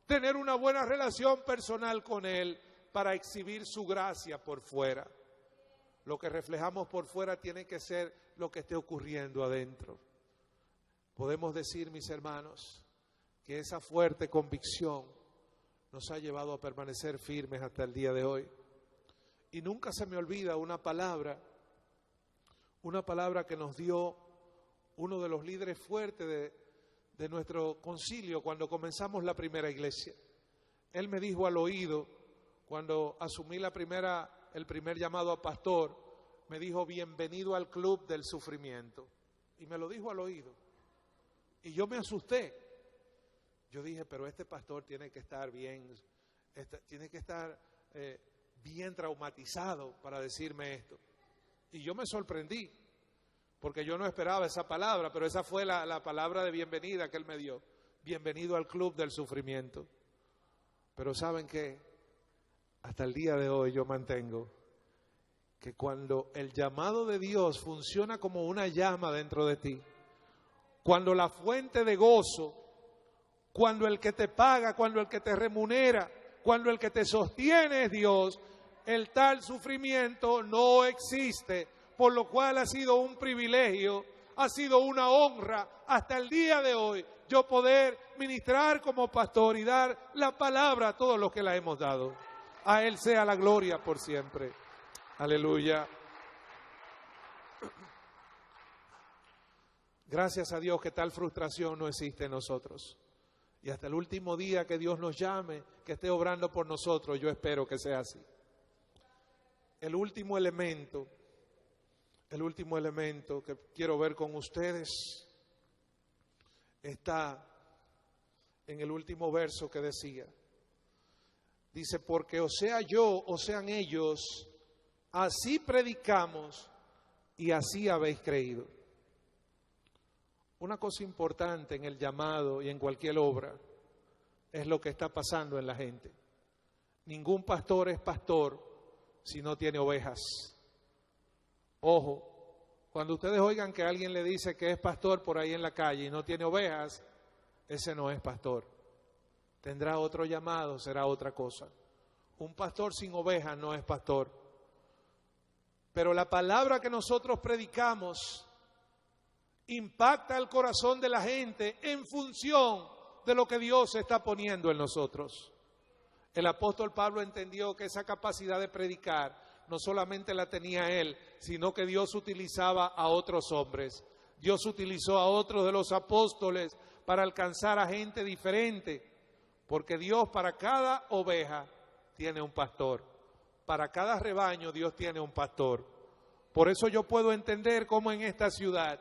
tener una buena relación personal con Él para exhibir su gracia por fuera. Lo que reflejamos por fuera tiene que ser lo que esté ocurriendo adentro. Podemos decir, mis hermanos, que esa fuerte convicción nos ha llevado a permanecer firmes hasta el día de hoy. Y nunca se me olvida una palabra que nos dio uno de los líderes fuertes de nuestro concilio cuando comenzamos la primera iglesia. Él me dijo al oído, cuando asumí el primer llamado a pastor, me dijo, bienvenido al club del sufrimiento. Y me lo dijo al oído. Y yo me asusté. Yo dije, pero este pastor tiene que estar bien, tiene que estar bien traumatizado para decirme esto. Y yo me sorprendí, porque yo no esperaba esa palabra, pero esa fue la palabra de bienvenida que él me dio. Bienvenido al club del sufrimiento. Pero ¿saben qué? Hasta el día de hoy yo mantengo que cuando el llamado de Dios funciona como una llama dentro de ti, cuando la fuente de gozo, cuando el que te paga, cuando el que te remunera, cuando el que te sostiene es Dios, el tal sufrimiento no existe, por lo cual ha sido un privilegio, ha sido una honra hasta el día de hoy yo poder ministrar como pastor y dar la palabra a todos los que la hemos dado. A Él sea la gloria por siempre. Aleluya. Gracias a Dios que tal frustración no existe en nosotros. Y hasta el último día que Dios nos llame, que esté obrando por nosotros, yo espero que sea así. El último elemento que quiero ver con ustedes está en el último verso que decía. Dice, porque o sea yo o sean ellos, así predicamos y así habéis creído. Una cosa importante en el llamado y en cualquier obra es lo que está pasando en la gente. Ningún pastor es pastor si no tiene ovejas. Ojo, cuando ustedes oigan que alguien le dice que es pastor por ahí en la calle y no tiene ovejas, ese no es pastor. Tendrá otro llamado, será otra cosa. Un pastor sin ovejas no es pastor. Pero la palabra que nosotros predicamos impacta el corazón de la gente en función de lo que Dios está poniendo en nosotros. El apóstol Pablo entendió que esa capacidad de predicar no solamente la tenía él, sino que Dios utilizaba a otros hombres. Dios utilizó a otros de los apóstoles para alcanzar a gente diferente, porque Dios para cada oveja tiene un pastor, para cada rebaño Dios tiene un pastor. Por eso yo puedo entender cómo en esta ciudad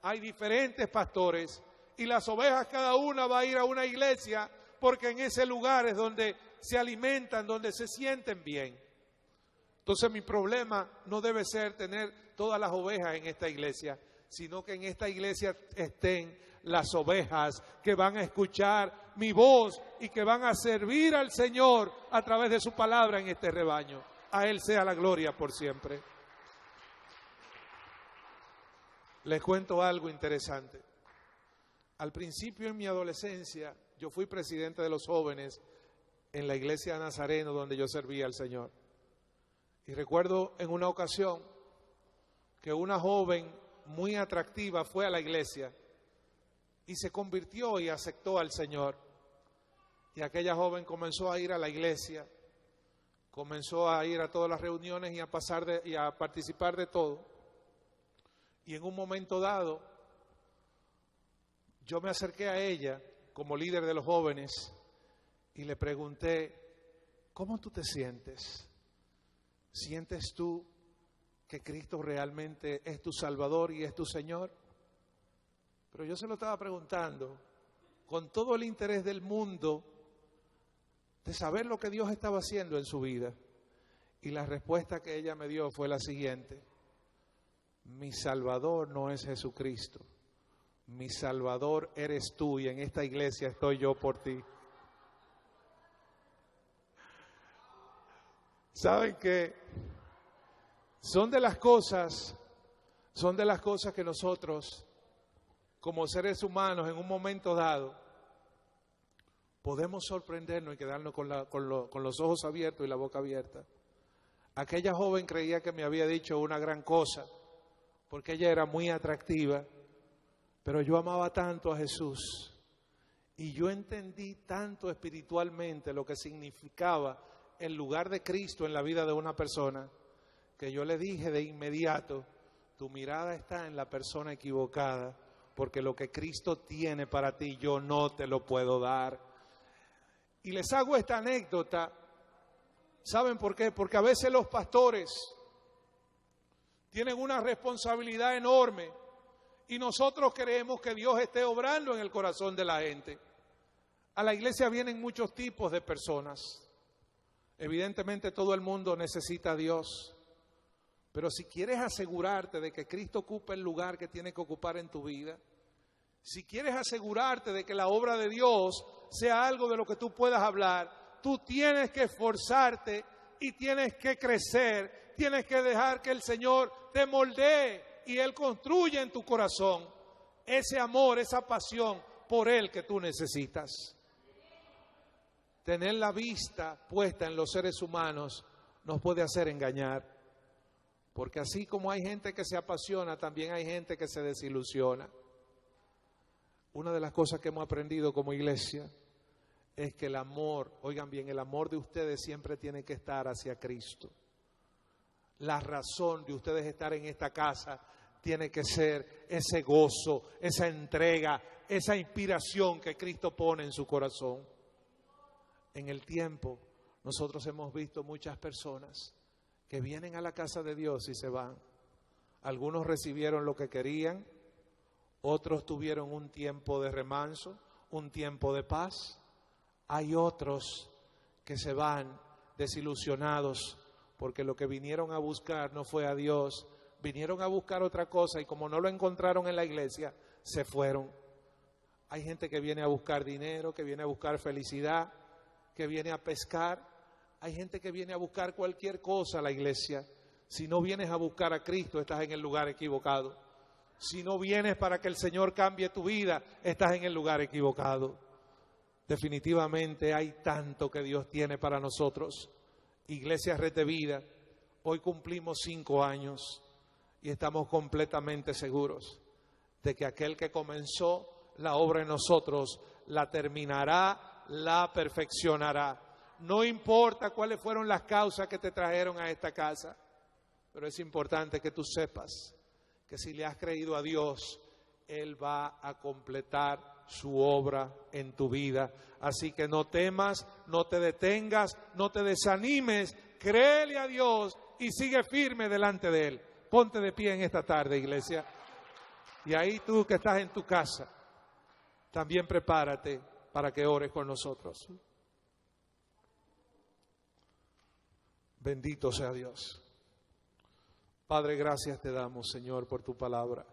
hay diferentes pastores y las ovejas cada una va a ir a una iglesia porque en ese lugar es donde se alimentan, donde se sienten bien. Entonces mi problema no debe ser tener todas las ovejas en esta iglesia, sino que en esta iglesia estén las ovejas que van a escuchar mi voz y que van a servir al Señor a través de su palabra en este rebaño. A Él sea la gloria por siempre. Les cuento algo interesante. Al principio en mi adolescencia, yo fui presidente de los jóvenes en la iglesia de Nazareno donde yo servía al Señor. Y recuerdo en una ocasión que una joven muy atractiva fue a la iglesia y se convirtió y aceptó al Señor. Y aquella joven comenzó a ir a la iglesia, comenzó a ir a todas las reuniones y a participar de todo. Y en un momento dado, yo me acerqué a ella como líder de los jóvenes y le pregunté, ¿cómo tú te sientes? ¿Sientes tú que Cristo realmente es tu Salvador y es tu Señor? Pero yo se lo estaba preguntando con todo el interés del mundo de saber lo que Dios estaba haciendo en su vida. Y la respuesta que ella me dio fue la siguiente: mi Salvador no es Jesucristo, mi Salvador eres tú y en esta iglesia estoy yo por ti. ¿Saben qué? Son de las cosas que nosotros, como seres humanos, en un momento dado, podemos sorprendernos y quedarnos con los ojos abiertos y la boca abierta. Aquella joven creía que me había dicho una gran cosa, porque ella era muy atractiva, pero yo amaba tanto a Jesús y yo entendí tanto espiritualmente lo que significaba el lugar de Cristo en la vida de una persona, que yo le dije de inmediato, tu mirada está en la persona equivocada, porque lo que Cristo tiene para ti yo no te lo puedo dar. Y les hago esta anécdota, ¿saben por qué? Porque a veces los pastores tienen una responsabilidad enorme y nosotros queremos que Dios esté obrando en el corazón de la gente. A la iglesia vienen muchos tipos de personas. Evidentemente todo el mundo necesita a Dios, pero si quieres asegurarte de que Cristo ocupe el lugar que tiene que ocupar en tu vida, si quieres asegurarte de que la obra de Dios sea algo de lo que tú puedas hablar, tú tienes que esforzarte y tienes que crecer, tienes que dejar que el Señor te moldee y Él construya en tu corazón ese amor, esa pasión por Él que tú necesitas. Tener la vista puesta en los seres humanos nos puede hacer engañar, porque así como hay gente que se apasiona, también hay gente que se desilusiona. Una de las cosas que hemos aprendido como iglesia es que el amor, oigan bien, el amor de ustedes siempre tiene que estar hacia Cristo. La razón de ustedes estar en esta casa tiene que ser ese gozo, esa entrega, esa inspiración que Cristo pone en su corazón. En el tiempo, nosotros hemos visto muchas personas que vienen a la casa de Dios y se van. Algunos recibieron lo que querían, otros tuvieron un tiempo de remanso, un tiempo de paz. Hay otros que se van desilusionados porque lo que vinieron a buscar no fue a Dios, vinieron a buscar otra cosa y como no lo encontraron en la iglesia, se fueron. Hay gente que viene a buscar dinero, que viene a buscar felicidad, que viene a pescar. Hay gente que viene a buscar cualquier cosa a la iglesia. Si no vienes a buscar a Cristo, estás en el lugar equivocado. Si no vienes para que el Señor cambie tu vida, estás en el lugar equivocado. Definitivamente hay tanto que Dios tiene para nosotros. Iglesia Red de Vida, hoy cumplimos 5 años y estamos completamente seguros de que aquel que comenzó la obra en nosotros la terminará, la perfeccionará. No importa cuáles fueron las causas que te trajeron a esta casa, pero es importante que tú sepas que si le has creído a Dios, Él va a completar su obra en tu vida. Así que no temas, no te detengas, no te desanimes, créele a Dios y sigue firme delante de Él. Ponte de pie en esta tarde, iglesia. Y ahí tú que estás en tu casa, también prepárate para que ores con nosotros. Bendito sea Dios. Padre, gracias te damos, Señor, por tu palabra.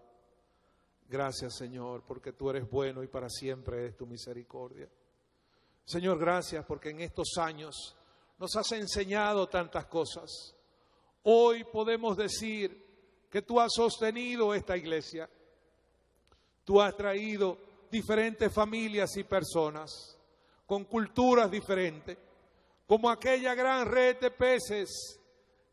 Gracias, Señor, porque tú eres bueno y para siempre es tu misericordia. Señor, gracias porque en estos años nos has enseñado tantas cosas. Hoy podemos decir que tú has sostenido esta iglesia. Tú has traído diferentes familias y personas con culturas diferentes, como aquella gran red de peces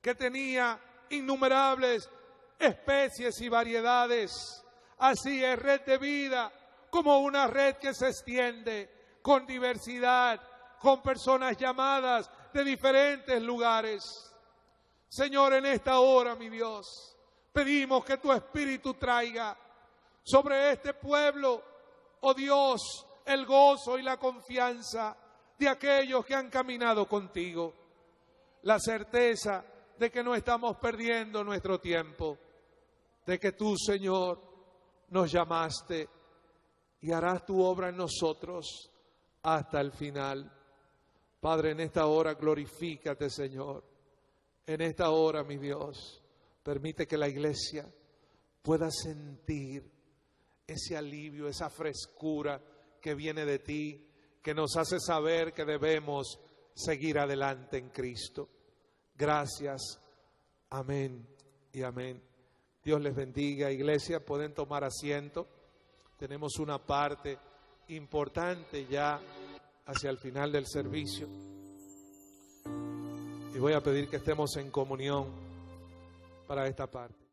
que tenía innumerables especies y variedades. Así es Red de Vida, como una red que se extiende con diversidad, con personas llamadas de diferentes lugares. Señor, en esta hora, mi Dios, pedimos que tu Espíritu traiga sobre este pueblo, oh Dios, el gozo y la confianza de aquellos que han caminado contigo. La certeza de que no estamos perdiendo nuestro tiempo, de que tú, Señor, nos llamaste y harás tu obra en nosotros hasta el final. Padre, en esta hora glorifícate, Señor. En esta hora, mi Dios, permite que la iglesia pueda sentir ese alivio, esa frescura que viene de ti, que nos hace saber que debemos seguir adelante en Cristo. Gracias. Amén y amén. Dios les bendiga, iglesia. Pueden tomar asiento. Tenemos una parte importante ya hacia el final del servicio. Y voy a pedir que estemos en comunión para esta parte.